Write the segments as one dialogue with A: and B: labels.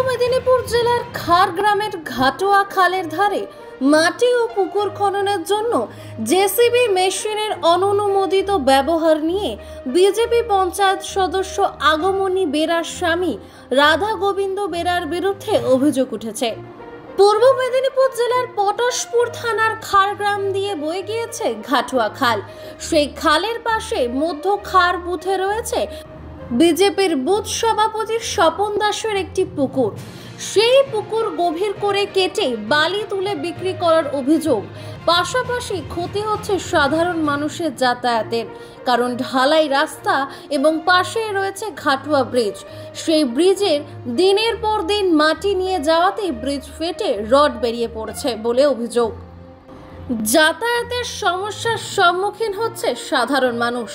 A: মেদিনীপুর জেলার খার গ্রামের ঘাটোয়া খালের ধারে মাটি ও পুকুর খননের জন্য জেসিবি মেশিনের অননুমোদিত ব্যবহার নিয়ে বিজেপি পঞ্চায়েত সদস্য আগমনী বেরার স্বামী রাধা গোবিন্দ বেরার বিরুদ্ধে অভিযোগ উঠেছে। পূর্ব মেদিনীপুর জেলার পটশপুর থানার খারগ্রাম দিয়ে বয়ে গিয়েছে ঘাটোয়া খাল। সেই খালের পাশে মধ্য খার বুথে রয়েছে বিজেপির বুথ সভাপতি স্বপন দাসের একটি পুকুর। সেই পুকুর গভীর করে কেটে বালি তুলে বিক্রি করার অভিযোগ। পাশাপাশি ক্ষতি হচ্ছে সাধারণ মানুষের যাতায়াতের, কারণ ঢালাই রাস্তা এবং পাশে রয়েছে ঘাটোয়া ব্রিজ। সেই ব্রিজের দিনের পর দিন মাটি নিয়ে যাওয়াতেই ব্রিজ ফেটে রড বেরিয়ে পড়েছে বলে অভিযোগ। যাতায়াতের সমস্যার সম্মুখীন হচ্ছে সাধারণ মানুষ।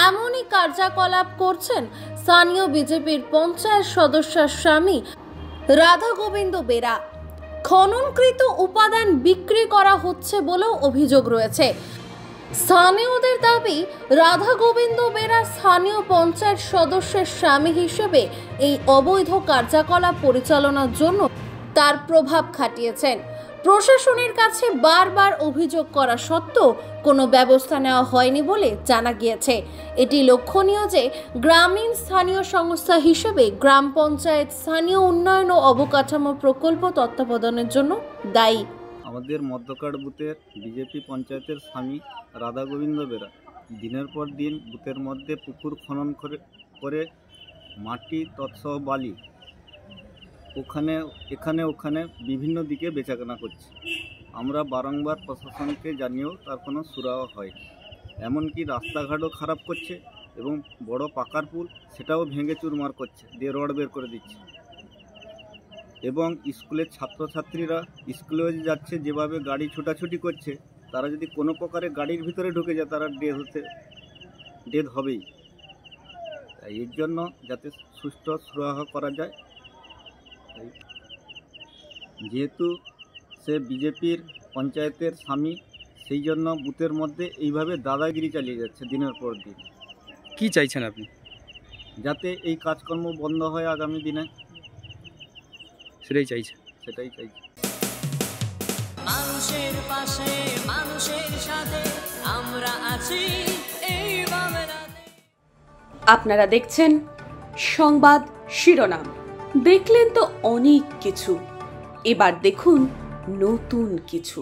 A: এমনই কার্যকলাপ করছেন স্থানীয় বিজেপির পঞ্চায়েত সদস্যের স্বামী রাধা গোবিন্দ বেরা। খননকৃত উপাদান বিক্রি করা হচ্ছে বলেও অভিযোগ রয়েছে। স্থানীয়দের দাবি, রাধা গোবিন্দ বেরা স্থানীয় পঞ্চায়েত সদস্যের স্বামী হিসেবে এই অবৈধ কার্যকলাপ পরিচালনার জন্য তার প্রভাব খাটিয়েছেন। প্রশাসনের কাছে বারবার অভিযোগ করা সত্ত্বেও কোনো ব্যবস্থা নেওয়া হয়নি বলে জানা গিয়েছে। এটি লক্ষণীয় যে গ্রামীণ স্থানীয় সংস্থা হিসেবে গ্রাম পঞ্চায়েত স্থানীয় উন্নয়ন ও অবকাঠামো প্রকল্প তত্ত্বাবধানের জন্য দায়ী।
B: আমাদের মধ্যকার বুথের বিজেপি পঞ্চায়েতের স্বামী রাধা গোবিন্দ বেরা দিনের পর দিন বুথের মধ্যে পুকুর খনন করে মাটি তৎসহ বালি ওখানে বিভিন্ন দিকে বেচাকেনা করছে। আমরা বারংবার প্রশাসনকে জানিয়েও তার কোনো সুরাহা হয়। এমনকি রাস্তাঘাটও খারাপ করছে এবং বড় পাকার পুল সেটাও ভেঙে চুরমার করছে, দিয়ে রড বের করে দিচ্ছে। এবং স্কুলের ছাত্রছাত্রীরা স্কুলেও যাচ্ছে, যেভাবে গাড়ি ছোটাছুটি করছে, তারা যদি কোনো প্রকারে গাড়ির ভিতরে ঢুকে যায় তারা ডেথ হবেই। তাই এর জন্য যাতে সুষ্ঠু সুরাহা করা যায়, যেহেতু সে বিজেপির পঞ্চায়েতের স্বামী, সেই জন্য বুথের মধ্যে এইভাবে দাদাগিরি চালিয়ে যাচ্ছে দিনের পর দিন।
C: কি চাইছেন আপনি?
B: যাতে এই কাজকর্ম বন্ধ হয় আগামী দিনে,
C: সেটাই চাইছি।
D: মানুষের পাশে, মানুষের সাথে আমরা আছি এই বাংলাতে।
E: আপনারা দেখছেন সংবাদ শিরোনাম। দেখলেন তো অনেক কিছু, এবার দেখুন নতুন কিছু।